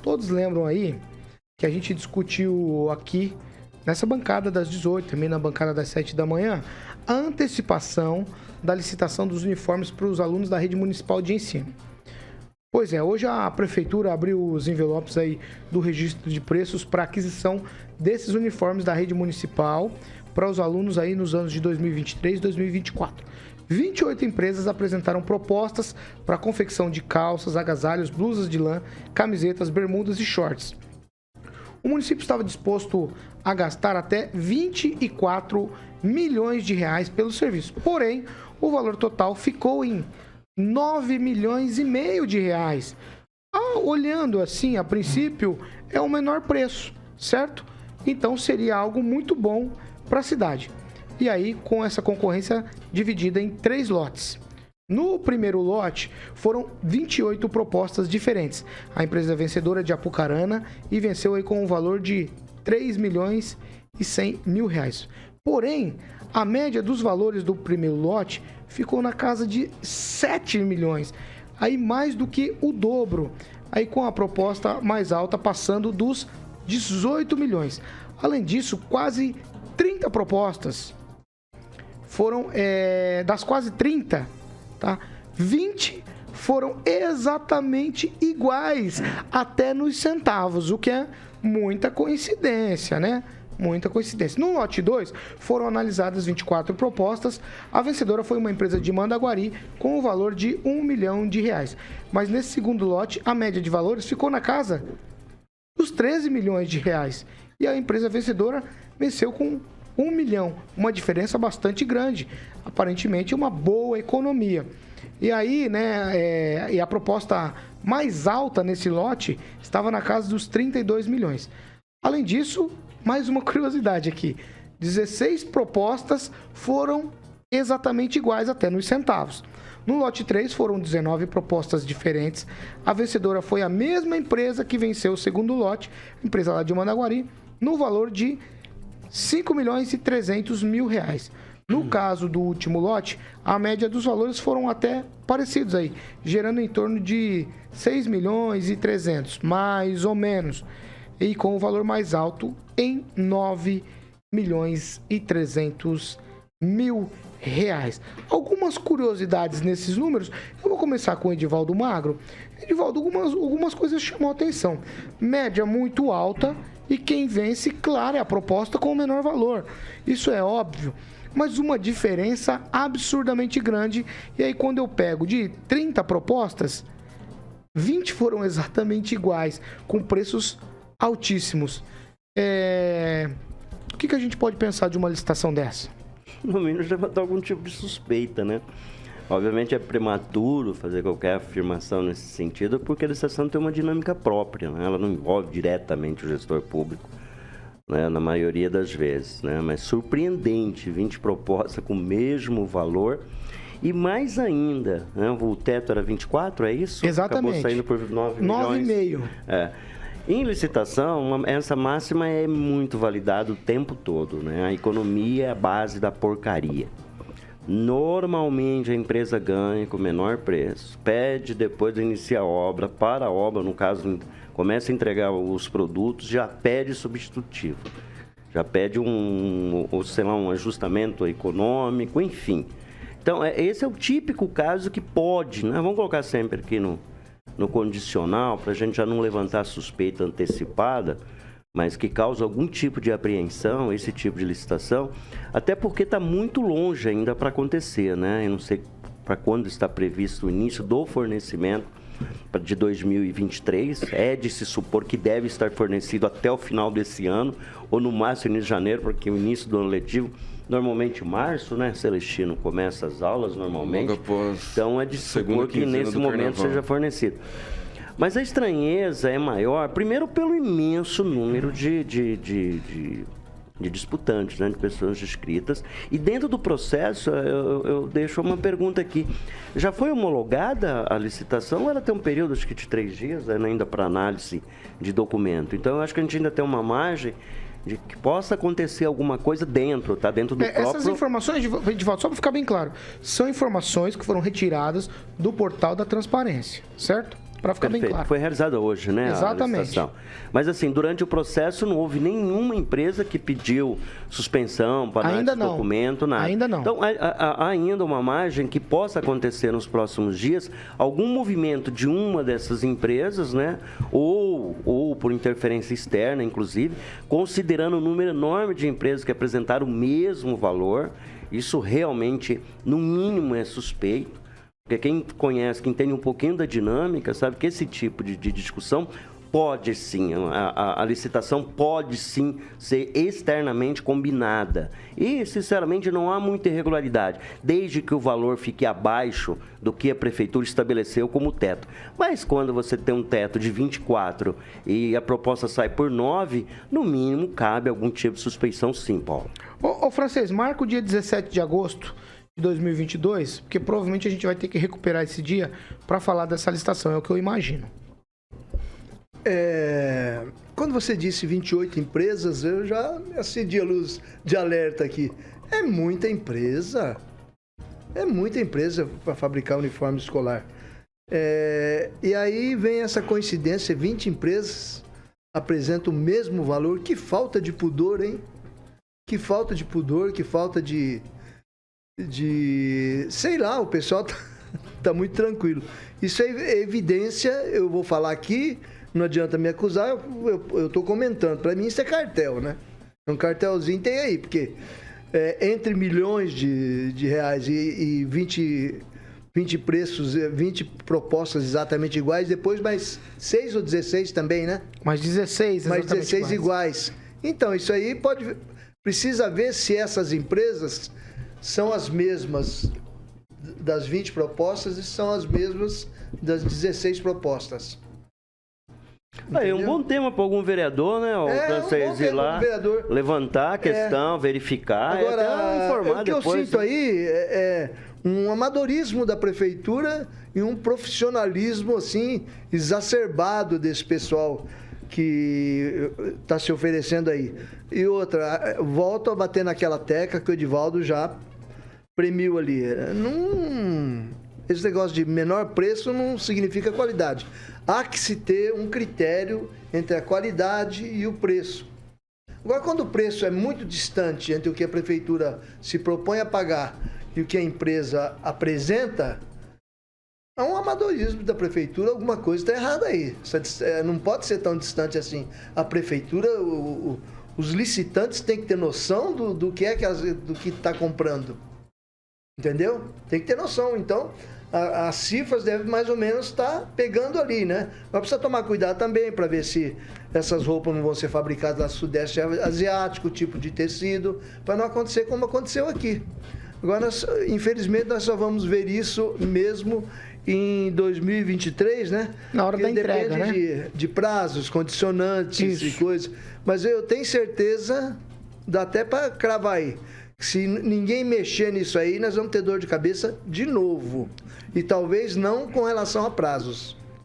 Todos lembram aí que a gente discutiu aqui nessa bancada das 18, também na bancada das 7 da manhã, a antecipação da licitação dos uniformes para os alunos da rede municipal de ensino. Pois é, hoje a prefeitura abriu os envelopes aí do registro de preços para aquisição desses uniformes da rede municipal para os alunos aí nos anos de 2023 e 2024. 28 empresas apresentaram propostas para a confecção de calças, agasalhos, blusas de lã, camisetas, bermudas e shorts. O município estava disposto a gastar até 24 milhões de reais pelo serviço. Porém, o valor total ficou em 9 milhões e meio de reais. Olhando assim, a princípio, é o menor preço, certo? Então seria algo muito bom para a cidade. E aí, com essa concorrência dividida em 3 lotes. No primeiro lote, foram 28 propostas diferentes. A empresa vencedora de Apucarana e venceu aí com um valor de 3 milhões e 100 mil reais. Porém, a média dos valores do primeiro lote ficou na casa de 7 milhões, aí mais do que o dobro, aí com a proposta mais alta passando dos 18 milhões. Além disso, quase 30 propostas foram, das quase 30, tá? 20 foram exatamente iguais, até nos centavos, o que é muita coincidência, né? Muita coincidência. No lote 2, foram analisadas 24 propostas. A vencedora foi uma empresa de Mandaguari com o valor de 1 milhão de reais. Mas nesse segundo lote, a média de valores ficou na casa dos 13 milhões de reais. E a empresa vencedora venceu com 1 milhão. Uma diferença bastante grande. Aparentemente, uma boa economia. E aí, né, e a proposta mais alta nesse lote estava na casa dos 32 milhões. Além disso, mais uma curiosidade aqui. 16 propostas foram exatamente iguais até nos centavos. No lote 3 foram 19 propostas diferentes. A vencedora foi a mesma empresa que venceu o segundo lote, a empresa lá de Mandaguari, no valor de 5 milhões e 300 mil reais. No caso do último lote, a média dos valores foram até parecidos aí, gerando em torno de 6 milhões e 300, mais ou menos. E com o valor mais alto em 9 milhões e 300 mil reais. Algumas curiosidades nesses números. Eu vou começar com o Edivaldo Magro. Edivaldo, algumas coisas chamam a atenção. Média muito alta e quem vence, claro, é a proposta com o menor valor. Isso é óbvio. Mas uma diferença absurdamente grande. E aí quando eu pego de 30 propostas, 20 foram exatamente iguais, com preços altíssimos. O que a gente pode pensar de uma licitação dessa? No mínimo já vai dar algum tipo de suspeita, né? Obviamente é prematuro fazer qualquer afirmação nesse sentido, porque a licitação tem uma dinâmica própria, né? Ela não envolve diretamente o gestor público, né? Na maioria das vezes, né? Mas surpreendente, 20 propostas com o mesmo valor. E mais ainda, né? O teto era 24, é isso? Exatamente. Acabou saindo por 9 milhões. 9,5. Em licitação, essa máxima é muito validada o tempo todo, né? A economia é a base da porcaria. Normalmente a empresa ganha com o menor preço, pede depois de iniciar a obra, para a obra, no caso, começa a entregar os produtos, já pede substitutivo, já pede um ajustamento econômico, enfim. Então, esse é o típico caso que pode, né? Vamos colocar sempre aqui no condicional, para a gente já não levantar suspeita antecipada, mas que causa algum tipo de apreensão, esse tipo de licitação, até porque está muito longe ainda para acontecer, né? Eu não sei para quando está previsto o início do fornecimento de 2023, é de se supor que deve estar fornecido até o final desse ano, ou no máximo início de janeiro, porque o início do ano letivo, normalmente março, né, Celestino, começa as aulas normalmente, então é de se supor que nesse momento seja fornecido. Mas a estranheza é maior, primeiro pelo imenso número de disputantes, né, de pessoas inscritas. E dentro do processo, eu deixo uma pergunta aqui. Já foi homologada a licitação ou ela tem um período, acho que de 3 dias, ainda para análise de documento? Então, eu acho que a gente ainda tem uma margem de que possa acontecer alguma coisa dentro, tá? Dentro do próprio... Essas informações, Edivaldo, só para ficar bem claro, são informações que foram retiradas do portal da transparência, certo? para ficar bem claro. Foi realizada hoje, né? Exatamente. A licitação. Mas assim, durante o processo não houve nenhuma empresa que pediu suspensão para ainda esse não. documento, nada. Ainda não. Então, há ainda uma margem que possa acontecer nos próximos dias, algum movimento de uma dessas empresas, né? Ou por interferência externa, inclusive, considerando o número enorme de empresas que apresentaram o mesmo valor. Isso realmente, no mínimo, é suspeito. Porque quem conhece, quem entende um pouquinho da dinâmica, sabe que esse tipo de discussão pode sim, a licitação pode sim ser externamente combinada. E, sinceramente, não há muita irregularidade, desde que o valor fique abaixo do que a prefeitura estabeleceu como teto. Mas quando você tem um teto de 24 e a proposta sai por 9, no mínimo cabe algum tipo de suspeição sim, Paulo. Ô Francês, marca o dia 17 de agosto de 2022, porque provavelmente a gente vai ter que recuperar esse dia para falar dessa licitação, é o que eu imagino. Quando você disse 28 empresas, eu já acendi a luz de alerta aqui. É muita empresa para fabricar uniforme escolar. E aí vem essa coincidência, 20 empresas apresentam o mesmo valor. Que falta de pudor, hein? Que falta de pudor, que falta de sei lá, o pessoal tá muito tranquilo. Isso é evidência, eu vou falar aqui, não adianta me acusar, eu tô comentando. Para mim isso é cartel, né? Um cartelzinho tem aí, porque entre milhões de reais e 20 preços, 20 propostas exatamente iguais, depois mais 6 ou 16 também, né? Mais 16 mais 16 iguais. Então, isso aí precisa ver se essas empresas são as mesmas das 20 propostas e são as mesmas das 16 propostas. É um bom tema para algum vereador, né? O Francês ir lá, levantar a questão, verificar. Agora, e até informar o que depois. Eu sinto aí é um amadorismo da prefeitura e um profissionalismo assim exacerbado desse pessoal que está se oferecendo aí. E outra, volto a bater naquela tecla que o Edivaldo já premiu ali. Esse negócio de menor preço não significa qualidade. Há que se ter um critério entre a qualidade e o preço. Agora, quando o preço é muito distante entre o que a prefeitura se propõe a pagar e o que a empresa apresenta, é um amadorismo da prefeitura, alguma coisa está errada aí. Não pode ser tão distante assim. A prefeitura, os licitantes têm que ter noção do que está comprando. Entendeu? Tem que ter noção. Então, as cifras devem mais ou menos estar pegando ali, né? Mas precisa tomar cuidado também para ver se essas roupas não vão ser fabricadas lá no Sudeste Asiático, tipo de tecido, para não acontecer como aconteceu aqui. Agora, infelizmente, nós só vamos ver isso mesmo em 2023, né? Na hora da entrega, né? Depende de prazos, condicionantes e coisas. Mas eu tenho certeza, dá até para cravar aí, que se ninguém mexer nisso aí, nós vamos ter dor de cabeça de novo. E talvez não com relação a prazos.